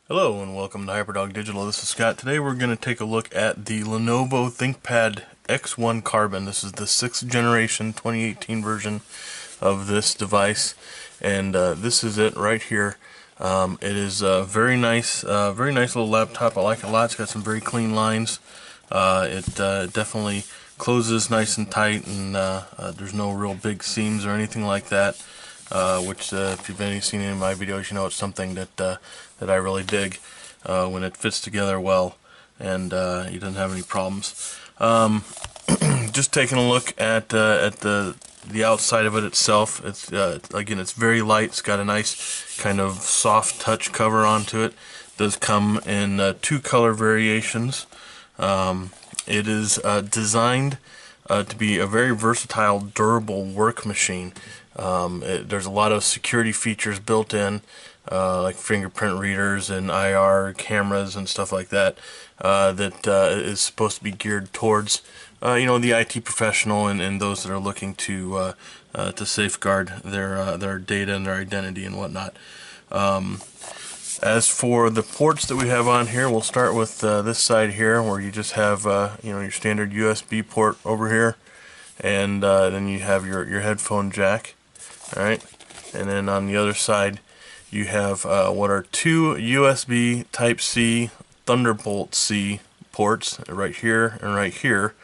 Hello and welcome to Hyperdog Digital. This is Scott. Today we're going to take a look at the Lenovo Thinkpad X1 Carbon. This is the 6th generation 2018 version of this device, and this is it right here. It is a very nice little laptop. I like it a lot. It's got some very clean lines. It definitely closes nice and tight, and there's no real big seams or anything like that. Which if you've seen any of my videos, you know it's something that I really dig when it fits together well, and it doesn't have any problems. Just taking a look at the outside of it itself. It's again, it's very light. It's got a nice kind of soft touch cover onto it. It does come in 2 color variations. It is designed to be a very versatile, durable work machine. There's a lot of security features built in, like fingerprint readers and IR cameras and stuff like that, that is supposed to be geared towards the IT professional and those that are looking to safeguard their data and their identity and whatnot. As for the ports that we have on here, we'll start with this side here, where you just have your standard USB port over here, and then you have your headphone jack. Alright, and then on the other side you have what are 2 USB Type-C Thunderbolt-C ports right here and right here.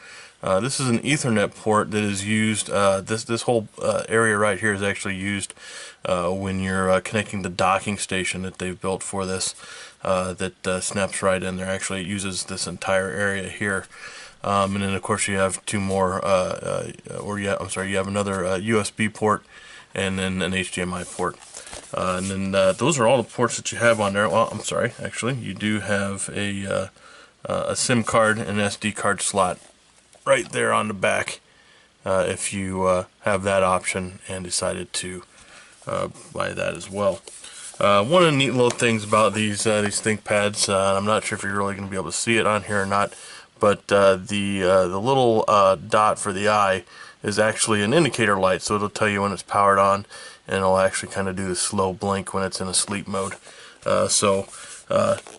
This is an Ethernet port that is used, this whole area right here is actually used when you're connecting the docking station that they've built for this, that snaps right in there. Actually, it uses this entire area here. And then of course you have 2 more, you have another USB port, and then an HDMI port. And then those are all the ports that you have on there. Well, I'm sorry, actually, you do have a SIM card and SD card slot right there on the back, if you have that option and decided to buy that as well. One of the neat little things about these ThinkPads, I'm not sure if you're really going to be able to see it on here or not, but the little dot for the eye is actually an indicator light, so it'll tell you when it's powered on, and it'll actually kind of do the slow blink when it's in a sleep mode. So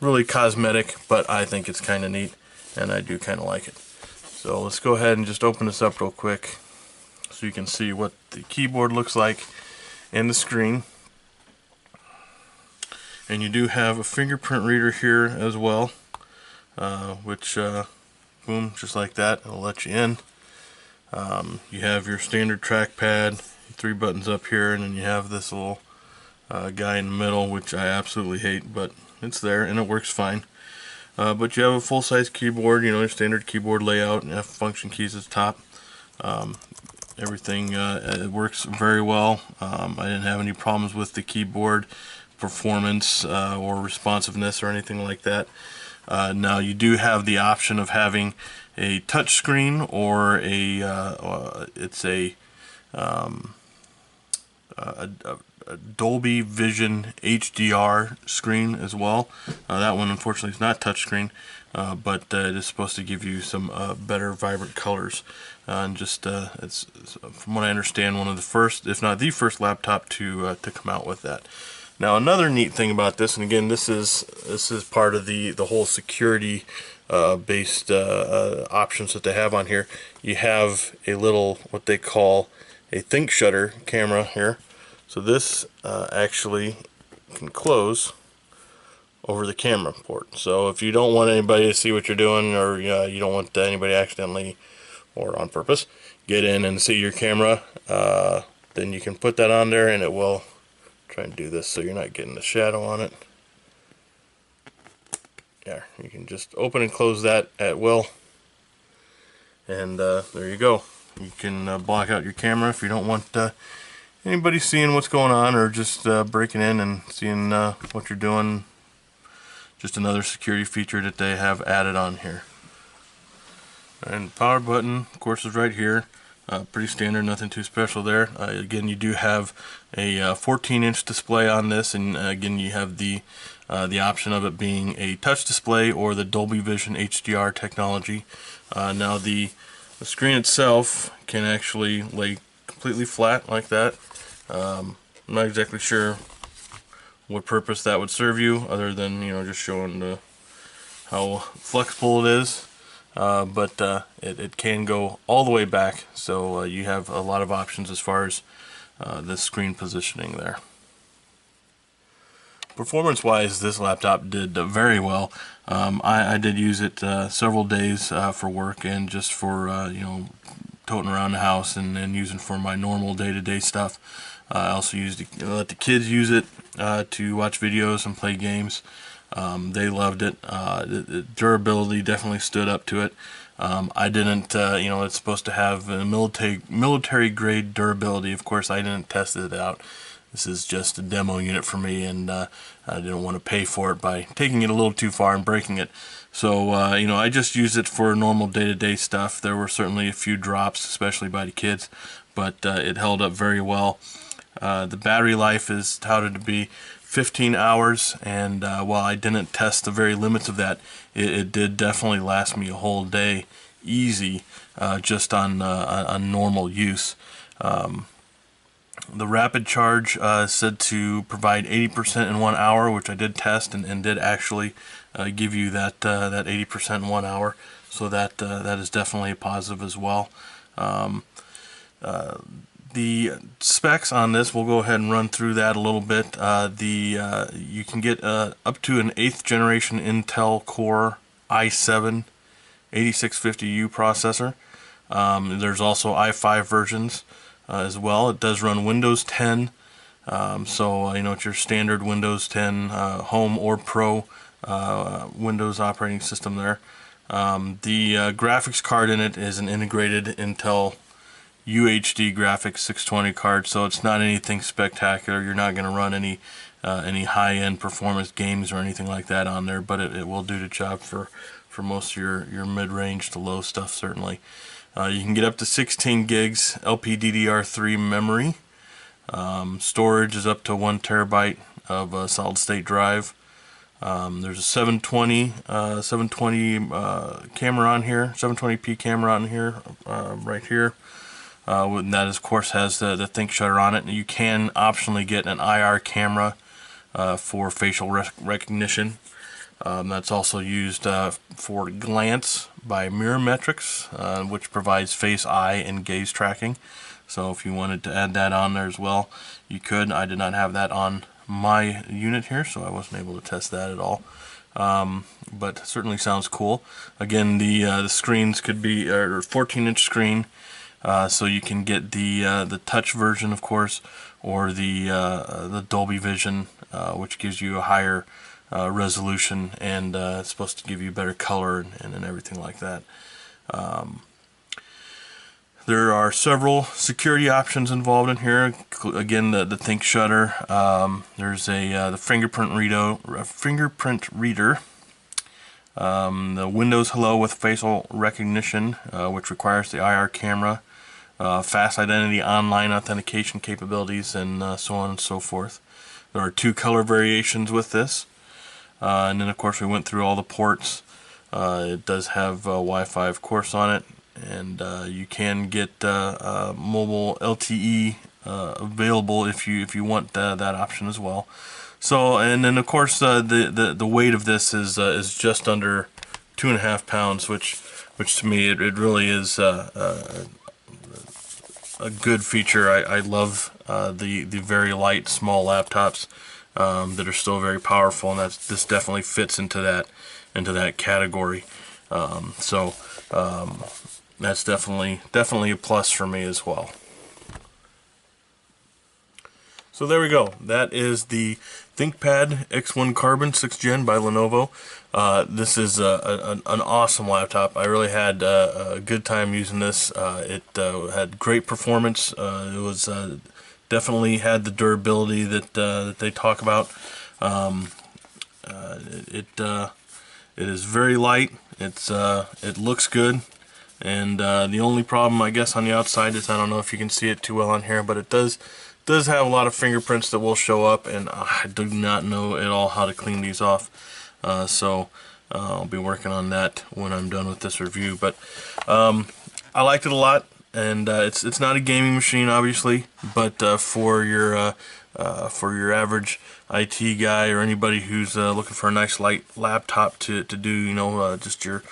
really cosmetic, but I think it's kind of neat, and I do kind of like it. So let's go ahead and just open this up real quick so you can see what the keyboard looks like and the screen. And you do have a fingerprint reader here as well, which boom, just like that, it'll let you in. You have your standard trackpad, 3 buttons up here, and then you have this little guy in the middle, which I absolutely hate, but it's there and it works fine. But you have a full-size keyboard, your standard keyboard layout, and have function keys at the top. Everything it works very well. I didn't have any problems with the keyboard performance or responsiveness or anything like that. Now you do have the option of having a touch screen, or it's a Dolby Vision HDR screen as well. That one unfortunately is not touchscreen, but it is supposed to give you some better vibrant colors. And just it's from what I understand, one of the first, if not the first, laptop to come out with that. Now another neat thing about this, and again this is part of the whole security based options that they have on here. You have a little, what they call a think shutter camera here. So this actually can close over the camera port. So if you don't want anybody to see what you're doing, or you don't want anybody accidentally or on purpose get in and see your camera, then you can put that on there, and it will try and do this so you're not getting the shadow on it. Yeah, you can just open and close that at will, and there you go. You can block out your camera if you don't want anybody seeing what's going on, or just breaking in and seeing what you're doing. Just another security feature that they have added on here. And the power button, of course, is right here. Pretty standard, nothing too special there. Again, you do have a 14-inch display on this, and again, you have the option of it being a touch display or the Dolby Vision HDR technology. Now the screen itself can actually lay completely flat like that. I'm not exactly sure what purpose that would serve you, other than, you know, just showing how flexible it is. But it can go all the way back, so you have a lot of options as far as the screen positioning there. Performance-wise, this laptop did very well. I did use it several days for work and just for you know, toting around the house and using for my normal day-to-day stuff. I also used to let the kids use it to watch videos and play games. They loved it. The durability definitely stood up to it. I didn't, you know, it's supposed to have a military grade durability. Of course, I didn't test it out. This is just a demo unit for me, and I didn't want to pay for it by taking it a little too far and breaking it. So, you know, I just used it for normal day-to-day stuff. There were certainly a few drops, especially by the kids, but it held up very well. The battery life is touted to be 15 hours, and while I didn't test the very limits of that, it did definitely last me a whole day easy, just on normal use. The rapid charge said to provide 80% in 1 hour, which I did test and did actually give you that 80% in 1 hour. So that is definitely a positive as well. The specs on this, we'll go ahead and run through that a little bit. You can get up to an 8th generation Intel Core i7 8650U processor. There's also i5 versions as well. It does run Windows 10, so you know, it's your standard Windows 10 Home or Pro Windows operating system there. The graphics card in it is an integrated Intel UHD graphics 620 card, so it's not anything spectacular. You're not going to run any high-end performance games or anything like that on there, but it will do the job for most of your mid-range to low stuff, certainly. You can get up to 16 gigs LPDDR3 memory. Storage is up to 1 terabyte of a solid-state drive. There's a 720 camera on here, 720p camera on here, right here. And that, of course, has the ThinkShutter on it. And you can optionally get an IR camera for facial recognition. That's also used for Glance by Mirrormetrics, which provides face, eye, and gaze tracking. So if you wanted to add that on there as well, you could. I did not have that on my unit here, so I wasn't able to test that at all. But it certainly sounds cool. Again, the screens could be a 14-inch screen, so you can get the touch version, of course, or the Dolby Vision, which gives you a higher resolution, and it's supposed to give you better color and everything like that. There are several security options involved in here. Again, the ThinkShutter. There's the fingerprint reader. The Windows Hello with facial recognition, which requires the IR camera. Fast identity online authentication capabilities, and so on and so forth. There are 2 color variations with this. And then, of course, we went through all the ports. It does have Wi-Fi, of course, on it. And you can get mobile LTE available if you want that option as well. So, and then of course the weight of this is just under 2.5 pounds, which to me it really is a good feature. I love the very light small laptops that are still very powerful, and this definitely fits into that category. That's definitely a plus for me as well. So there we go. That is the ThinkPad X1 Carbon 6th Gen by Lenovo. This is an awesome laptop. I really had a good time using this. It had great performance. It was definitely had the durability that they talk about. It is very light. It looks good. And the only problem, I guess, on the outside is, I don't know if you can see it too well on here, but it does have a lot of fingerprints that will show up, and I do not know at all how to clean these off. So I'll be working on that when I'm done with this review. But I liked it a lot, and it's not a gaming machine, obviously, but for your for your average IT guy or anybody who's looking for a nice light laptop to do, you know, just your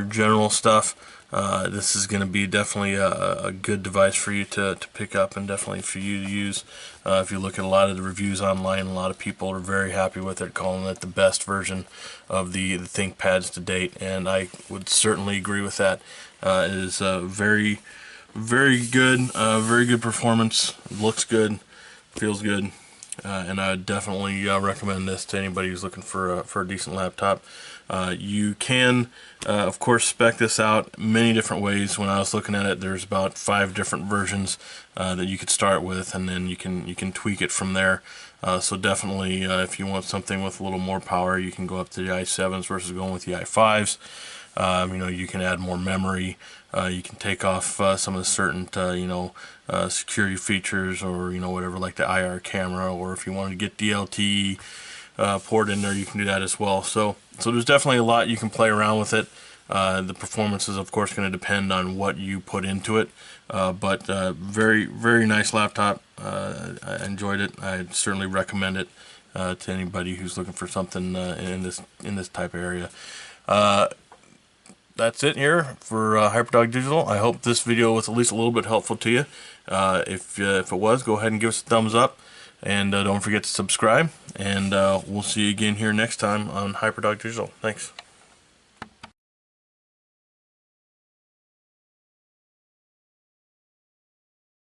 general stuff. This is going to be definitely a good device for you to pick up, and definitely for you to use. If you look at a lot of the reviews online, a lot of people are very happy with it, calling it the best version of the ThinkPads to date, and I would certainly agree with that. It is very good performance. It looks good, feels good. And I would definitely recommend this to anybody who's looking for a decent laptop. You can, of course, spec this out many different ways. When I was looking at it, there's about 5 different versions that you could start with, and then you can tweak it from there. So definitely, if you want something with a little more power, you can go up to the i7s versus going with the i5s. You know, you can add more memory. You can take off some of the certain, security features, or, you know, whatever, like the IR camera, or if you want to get DLT port in there, you can do that as well. So there's definitely a lot you can play around with it. The performance is, of course, going to depend on what you put into it. But very nice laptop. I enjoyed it. I certainly recommend it to anybody who's looking for something in this type of area. That's it here for Hyperdog Digital. I hope this video was at least a little bit helpful to you. If it was, go ahead and give us a thumbs up, and don't forget to subscribe. And we'll see you again here next time on Hyperdog Digital. Thanks.